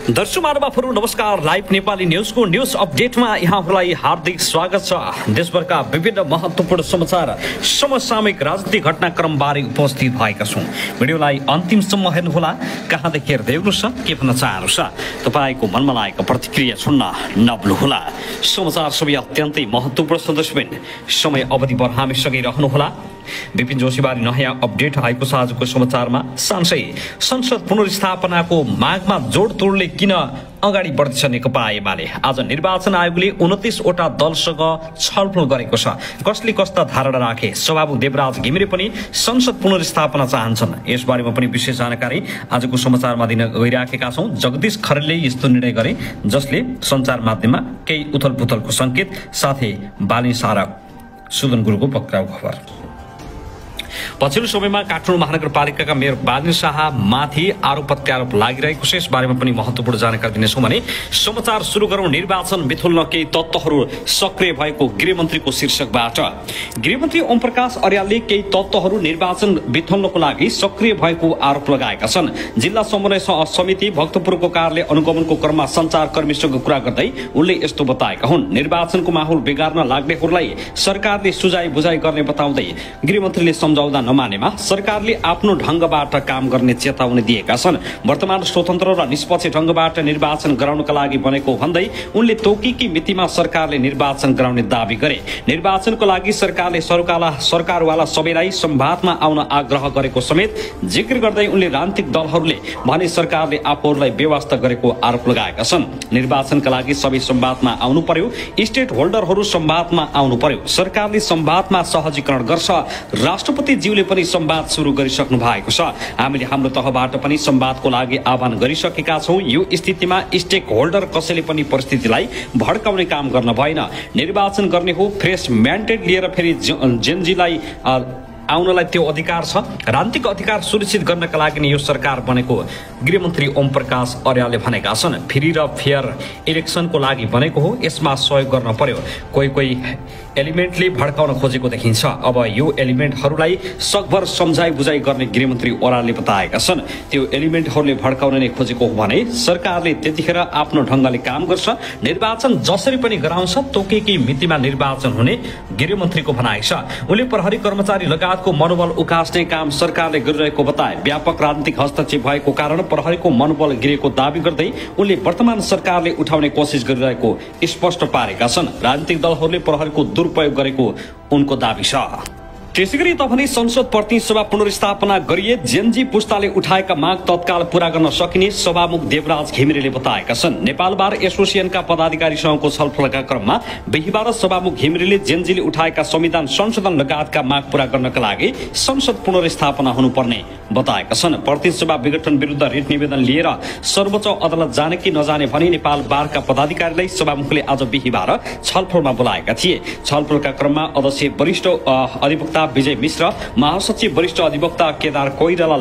दर्शक महानुभावहरु नमस्कार। Live Nepali न्यूजको news अपडेटमा यहाँहरूलाई हार्दिक स्वागत छ। देशभरका विभिन्न महत्त्वपूर्ण समाचार समसामयिक राजनीतिक घटनाक्रमबारे उपस्थित भएका छौं। भिडियोलाई अन्तिमसम्म हेर्नुहोला। कहाँदेखि हेर्दै हुनुहुन्छ, के भन्न चाहनुहुन्छ, तपाईको मनमा लागेको प्रतिक्रिया सुन्न नभुल्नुहोला। समाचार सबै अत्यन्तै महत्त्वपूर्ण सन्दर्भमा समय अवधिभर हामीसँगै रहनुहोला। विपिन जोशीबारे नयाँ अपडेट आएको छ। आजको समाचारमा संसद पुनर्स्थापनाको मागमा जोडतोडले किन अगाडि बढ्दैछ नेकपा एमाले। आज निर्वाचन आयोगले 29 वटा दलसँग छलफल गरेको छ। कसले कस्ता धारणा राखे, सभामुख देवराज घिमिरे पनि संसद पुनर्स्थापना चाहन्छन्। यसबारेमा पनि विशेष जानकारी आजको समाचारमा दिन गइराखेका छौं। जगदीश खरेलले यस्तो निर्णय गरे जसले सञ्चार माध्यममा केही उथलपुथलको संकेत साथै बालिन सारक सुदन गुरुको पक्राउ खबर। पछिल्लो समयमा काठमाडौँ महानगरपालिकाका मेयर बालिन शाह माथि आरोप प्रत्यारोप लागिरहेको छ। यसबारेमा पनि महत्त्वपूर्ण जानकारी दिनेछौँ भने समाचार सुरु गरौँ। निर्वाचन बिथुल्न केही तत्त्वहरू सक्रिय भएको गृहमन्त्रीको शीर्षकबाट। गृहमन्त्री ओम प्रकाश अर्यालले केही तत्त्वहरू निर्वाचन बिथुल्नको लागि सक्रिय भएको आरोप लगाएका छन्। जिल्ला समन्वय समिति भक्तपुरको कार्यालय अनुगमनको क्रममा सञ्चारकर्मीसँग कुरा गर्दै उनले यस्तो बताएका हुन्। निर्वाचनको माहौल बिगार्न लाग्नेहरूलाई सरकारले सुझाइ बुझाइ गर्ने बताउँदै गृहमन्त्रीले सम्झाउँदा नमानेमा सरकारले आफ्नो ढंगबाट काम गर्ने चेतावनी दिएका छन्। वर्तमान स्वतन्त्र र निष्पक्ष ढंगबाट निर्वाचन गराउनका लागि बनेको भन्दै उनले तोकेकी मितिमा सरकारले निर्वाचन गराउने दावी गरे। निर्वाचनको लागि सरकारले सरकारवाला सबैलाई संवादमा आउन आग्रह गरेको समेत जिक्र गर्दै उनले राजनीतिक दलहरूले भने सरकारले आफूहरूलाई व्यवस्था गरेको आरोप लगाएका छन्। निर्वाचनका लागि सबै संवादमा आउनु पर्यो, स्टेट होल्डरहरू संवादमा आउनु पर्यो। सरकारले संवादमा सहजीकरण गर्छ। राष्ट्रपति ज्यूले पनि संवाद सुरु गरिसक्नु भएको छ। हामीले हाम्रो तहबाट पनि संवादको लागि आह्वान गरिसकेका छौं। यो स्थितिमा स्टेक होल्डर कसैले पनि परिस्थितिलाई भड्काउने काम गर्न भएन। निर्वाचन गर्ने हो, फ्रेश म्यान्डेट लिएर फेरि जेनजीलाई आउनलाई त्यो अधिकार छ। राजनीतिक अधिकार सुरक्षित गर्नका लागि नै यो सरकार बनेको गृहमन्त्री ओम प्रकाश अर्यालले भनेका छन्। फ्री र फेयर इलेक्सनको लागि बनेको हो, यसमा सहयोग गर्न पर्यो। कोही एलिमेन्टले भड्काउन खोजेको देखिन्छ। अब यो एलिमेन्टहरूलाई सकभर सम्झाइ बुझाइ गर्ने गृहमन्त्री ओरालले बताएका छन्। त्यो एलिमेन्टहरूले भड्काउन नै खोजेको हो भने सरकारले त्यतिखेर आफ्नो ढंगले काम गर्छ। निर्वाचन जसरी पनि गराउँछ, तोकेकी मितिमा निर्वाचन हुने गृहमन्त्रीको भनाइ छ। उनले प्रहरी कर्मचारी लगायतको मनोबल उकास्ने काम सरकारले गरिरहेको बताए। व्यापक राजनीतिक हस्तक्षेप भएको कारण प्रहरीको मनोबल गिरेको दावी गर्दै उनले वर्तमान सरकारले उठाउने कोसिस गरिरहेको स्पष्ट पारेका छन्। राजनीतिक दलहरूले प्रहरीको दुरुपयोग गरेको उनको दावी छ। त्यसैगरी पनि संसद प्रतिनिधि सभा पुनर्स्थापना गरिए जेनजी पुस्ताले उठाएका माग तत्काल पूरा गर्न सकिने सभामुख देवराज घिमिरेले बताएका छन्। नेपाल बार एसोसिएसनका पदाधिकारीसँगको छलफलका क्रममा बिहिबार सभामुख घिमिरेले जेनजीले उठाएका संविधान संशोधन लगायतका माग पूरा गर्नका लागि संसद पुनर्स्थापना हुनुपर्ने बताएका छन्। प्रतिनिधि सभा विघटन विरुद्ध रिट निवेदन लिएर सर्वोच्च अदालत जाने कि नजाने भनी नेपाल बारका पदाधिकारीलाई सभामुखले आज बिहिबार छलफलमा बोलाएका थिए। छलफलका क्रममा अध्यक्ष वरिष्ठ अधिवक्ता विजय मिश्र, महासचिव वरिष्ठ अधिवक्ता केदार कोइराला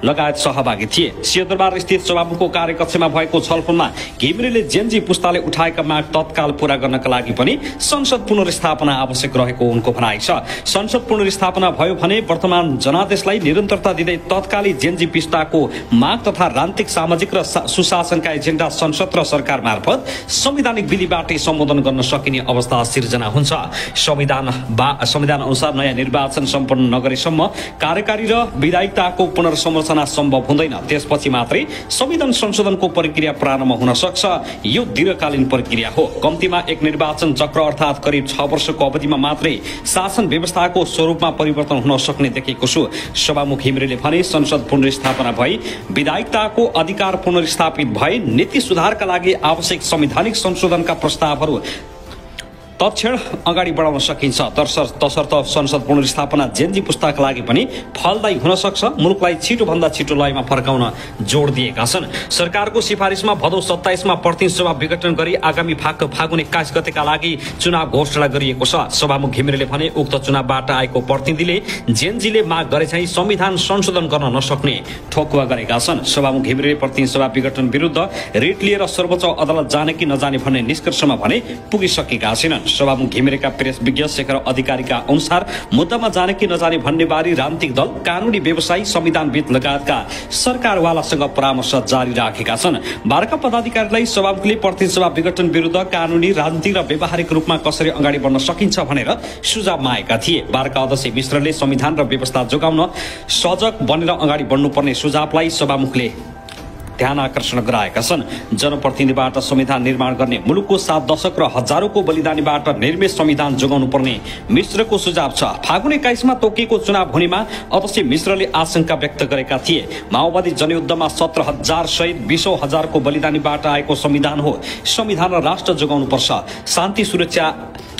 लगायत सहभागी थिए। सिंहदरबार स्थित सभामुखको कार्यकक्षमा भएको छलफलमा घिमिरेले जेनजी पुस्ताले उठाएका माग तत्काल पूरा गर्नका लागि पनि संसद पुनर्स्थापना आवश्यक रहेको उनको भनाइ छ। संसद पुनर्स्थापना भयो भने वर्तमान जनादेशलाई निरन्तरता दिँदै तत्काली जेनजी पुस्ताको माग तथा राजनीतिक सामाजिक र सुशासनका एजेन्डा संसद र सरकार मार्फत संवैधानिक विधिबाटै सम्बोधन गर्न सकिने अवस्था सिर्जना हुन्छ। संविधान अनुसार नयाँ निर्वाचन सम्पन्न नगरेसम्म कार्यकारी र विधायिकताको पुनर्संरचना सम्भव हुँदैन। त्यसपछि मात्रै संविधान संशोधनको प्रक्रिया प्रारम्भ हुन सक्छ। यो दीर्घकालीन प्रक्रिया हो। कम्तीमा एक निर्वाचन चक्र अर्थात् करिब 6 वर्षको अवधिमा मात्रै शासन व्यवस्थाको स्वरूपमा परिवर्तन हुन सक्ने देखेको छु। सभामुख घिमिरेले भने संसद पुनर्स्थापना भई विधायिकताको अधिकार पुनर्स्थापित भए नीति सुधारका लागि आवश्यक संवैधानिक संशोधनका प्रस्तावहरू तत्क्षण अगाडि बढाउन सकिन्छ। तसर्थ संसद पुनर्स्थापना जेनजी पुस्ताका लागि पनि फलदायी हुन सक्छ। मुलुकलाई छिटोभन्दा छिटो लयमा फर्काउन जोड दिएका छन्। सरकारको सिफारिसमा भदौ 27 मा प्रतिनिधि सभा विघटन गरी आगामी फागुन 21 गतेका लागि चुनाव घोषणा गरिएको छ। सभामुख घिमिरेले भने उक्त चुनावबाट आएको प्रतिनिधिले जेनजीले माग गरे चाहिँ संविधान संशोधन गर्न नसक्ने ठोकुवा गरेका छन्। सभामुख घिमिरेले प्रतिनिधि सभा विघटन विरुद्ध रिट लिएर सर्वोच्च अदालत जाने कि नजाने भन्ने निष्कर्षमा भने पुगिसकेका छैनन्। सभामुख घिमिरेका प्रेस विज्ञ शेखर अधिकारीका अनुसार मुद्दामा जाने कि नजाने भन्ने बारे राजनीतिक दल, कानूनी व्यवसायी, संविधानविद लगायतका सरकारवालासँग परामर्श जारी राखेका छन्। बारका पदाधिकारीलाई सभामुखले प्रतिनिधि सभा विघटन विरुद्ध कानूनी, राजनीतिक र व्यावहारिक रूपमा कसरी अगाडि बढ्न सकिन्छ भनेर सुझाव मागेका थिए। बारका अध्यक्ष मिश्रले संविधान र व्यवस्था जोगाउन सजग बनेर अगाडि बढ्नुपर्ने सुझावलाई सभामुखले ध्यान आकर्षण गराएका छन्। जनप्रतिनिधिबाट संविधान निर्माण गर्ने, मुलुकको 7 दशक र हजारौंको बलिदानीबाट निर्मित संविधान जोगाउनु पर्ने मिश्रको सुझाव छ। फागुन 21 मा तोकिएको चुनाव हुनेमा अध्यक्ष मिश्रले आशंका व्यक्त गरेका थिए। माओवादी जनयुद्धमा 17,000 शहीद, 20,000को बलिदानीबाट आएको संविधान हो। संविधान र राष्ट्र जोगाउनु पर्छ। शान्ति, सुरक्षा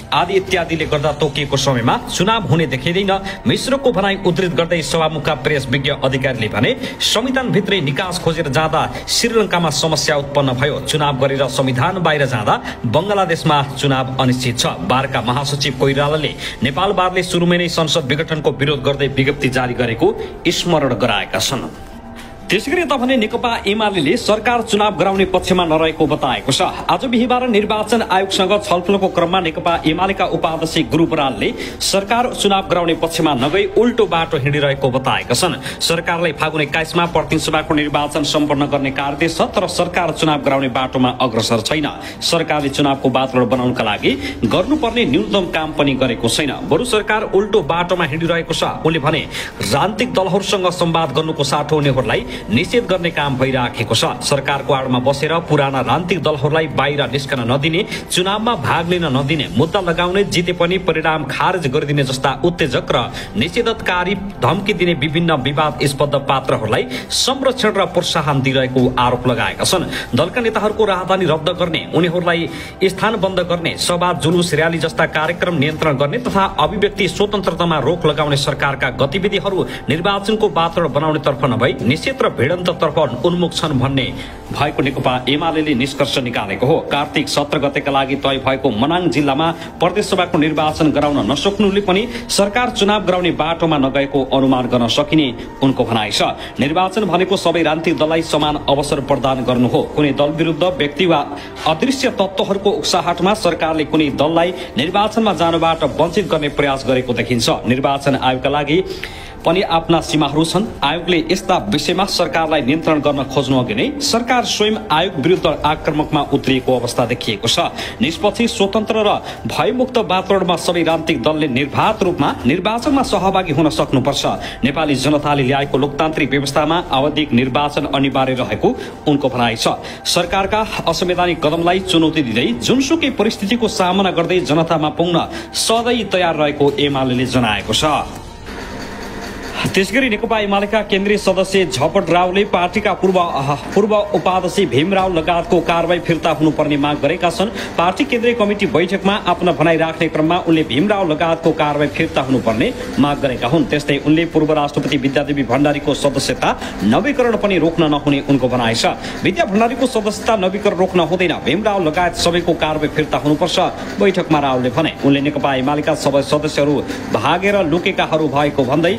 आदि इत्यादिले गर्दा तोकिएको समयमा चुनाव हुने देखिँदैन। मिश्रको भनाई उद्धृत गर्दै सभामुखका प्रेस विज्ञ अधिकारीले भने संविधानभित्रै निकास खोजेर जाँदा श्रीलङ्कामा समस्या उत्पन्न भयो। चुनाव गरेर संविधान बाहिर जाँदा बंगलादेशमा चुनाव अनिश्चित छ। बारका महासचिव कोइरालाले नेपाल बारले सुरुमै नै संसद विघटनको विरोध गर्दै विज्ञप्ति जारी गरेको स्मरण गराएका छन्। त्यसैगरी यता भने नेकपा एमाले सरकार चुनाव गराउने पक्षमा नरहेको बताएको छ। आज बिहीबार निर्वाचन आयोगसँग छलफलको क्रममा नेकपा एमालेका उपाध्यक्ष गुरु बरालले सरकार चुनाव गराउने पक्षमा नगई उल्टो बाटो हिँडिरहेको बताएका छन्। सरकारलाई फागुन 21 मा प्रतिनिधि सभाको निर्वाचन सम्पन्न गर्ने कार्यादेश छ, तर सरकार चुनाव गराउने बाटोमा अग्रसर छैन। सरकारले चुनावको वातावरण बनाउनका लागि गर्नुपर्ने न्यूनतम काम पनि गरेको छैन, बरु सरकार उल्टो बाटोमा हिँडिरहेको छ। उनले भने राजनीतिक दलहरूसँग संवाद गर्नुको साटो उनीहरूलाई निषेध गर्ने काम भइराखेको छ। सरकारको आडमा बसेर पुराना राजनीतिक दलहरूलाई बाहिर निस्कन नदिने, चुनावमा भाग लिन नदिने, मुद्दा लगाउने, जिते पनि परिणाम खारेज गरिदिने जस्ता उत्तेजक र निषेधकारी धम्की दिने विभिन्न विवादस्पद पात्रहरूलाई संरक्षण र प्रोत्साहन दिइरहेको आरोप लगाएका छन्। दलका नेताहरूको राहदानी रद्द गर्ने, उनीहरूलाई स्थान बन्द गर्ने, सभा, जुलुस, र्याली जस्ता कार्यक्रम नियन्त्रण गर्ने तथा अभिव्यक्ति स्वतन्त्रतामा रोक लगाउने सरकारका गतिविधिहरू निर्वाचनको वातावरण बनाउनेतर्फ नभई निषेध र भिडन्ततर्फ उन्मुख छन् भन्ने भएको नेकपा एमाले निष्कर्ष निकालेको हो। कार्तिक 17 गतेका लागि तय भएको मनाङ जिल्लामा प्रदेश सभाको निर्वाचन गराउन नसक्नुले पनि सरकार चुनाव गराउने बाटोमा नगएको अनुमान गर्न सकिने उनको भनाइ छ। निर्वाचन भनेको सबै राजनीतिक दललाई समान अवसर प्रदान गर्नु हो। कुनै दल विरुद्ध व्यक्ति वा अदृश्य तत्त्वहरूको उक्साहटमा सरकारले कुनै दललाई निर्वाचनमा जानबाट वञ्चित गर्ने प्रयास गरेको देखिन्छ। निर्वाचन आयोगका लागि पनि आफ्ना सीमाहरू छन्। आयोगले यस्ता विषयमा सरकारलाई नियन्त्रण गर्न खोज्नु अघि नै सरकार स्वयं आयोग विरुद्ध आक्रमकमा उत्रिएको अवस्था देखिएको छ। निष्पक्ष, स्वतन्त्र र भयमुक्त वातावरणमा सबै राजनीतिक दलले निर्वाध रूपमा निर्वाचनमा सहभागी हुन सक्नुपर्छ। नेपाली जनताले ल्याएको लोकतान्त्रिक व्यवस्थामा आवधिक निर्वाचन अनिवार्य रहेको उनको भनाइ छ। सरकारका असंवैधानिक कदमलाई चुनौती दिँदै जुनसुकै परिस्थितिको सामना गर्दै जनतामा पुग्न सधैँ तयार रहेको एमाले जनाएको छ। त्यसगरी नेकपा एमालेका केन्द्रीय सदस्य झपट रावले पार्टीका पूर्व उपाध्यक्ष भीमराव लगायतको कारबाही फिर्ता हुनुपर्ने माग गरेका छन्। पार्टी केन्द्रीय कमिटी बैठकमा आफ्नो भनाइ राख्ने क्रममा उनले भीमराव लगायतको कारबाही फिर्ता हुनुपर्ने माग गरेका हुन्। त्यस्तै उनले पूर्व राष्ट्रपति विद्यादेवी भण्डारीको सदस्यता नवीकरण पनि रोक्न नहुने उनको भनाइ छ। विद्या भण्डारीको सदस्यता नवीकरण रोक्न हुँदैन, भीमराव लगायत सबैको कारबाही फिर्ता हुनुपर्छ बैठकमा रावले भने। उनले नेकपा एमालेका सबै सदस्यहरू भागेर लुकेकाहरू भएको भन्दै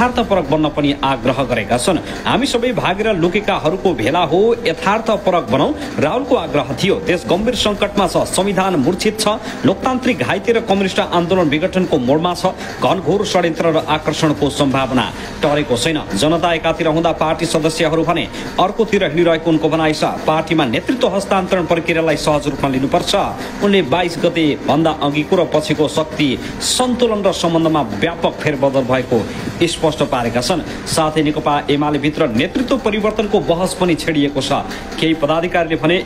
यथार्थपरक बन्न पनि आग्रह गरेका छन्। हामी सबै भागेर लुकेकाहरूको भेला हो, यथार्थपरक बनाऊ राहुलको आग्रह थियो। देश गम्भीर संकटमा छ, संविधान मूर्छित छ, लोकतान्त्रिक घाइते र कम्युनिस्ट आन्दोलन विघटनको मोडमा छ, घनघोर षड्यन्त्र र आकर्षणको सम्भावना टरेको छैन। जनता एकातिर हुँदा पार्टी सदस्यहरू भने अर्कोतिर हिँडिरहेको उनको भनाइ छ। पार्टीमा नेतृत्व हस्तान्तरण प्रक्रियालाई सहज रूपमा लिनुपर्छ। उनले 22 गते भन्दा अघिको र पछिको शक्ति सन्तुलन र सम्बन्धमा व्यापक फेरबदल भएको स्पष्ट पारेका छन्। साथै नेकपा एमाले भित्र नेतृत्व परिवर्तनको बहस पनि छेडिएको छ। केही पदाधिकारीले भने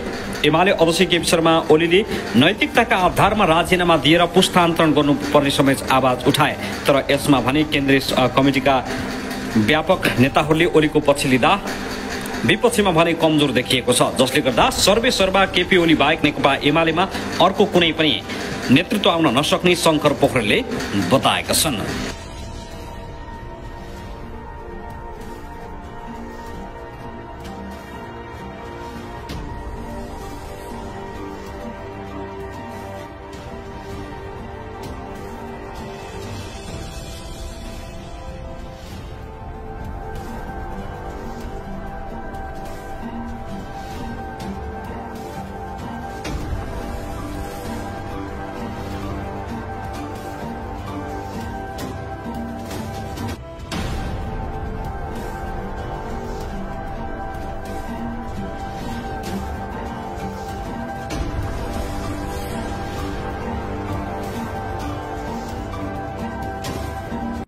एमाले अध्यक्ष केपी शर्मा ओलीले नैतिकताका आधारमा राजीनामा दिएर पुस्तान्तरण गर्नुपर्ने समेत आवाज उठाए, तर यसमा भने केन्द्रीय कमिटिका व्यापक नेताहरूले ओलीको पक्ष लिँदा विपक्षमा भने कमजोर देखिएको छ, जसले गर्दा सर्वे सर्वा केपी ओली बाहेक नेकपा एमालेमा अर्को कुनै पनि नेतृत्व आउन नसक्ने शङ्कर पोखरेलले बताएका छन्।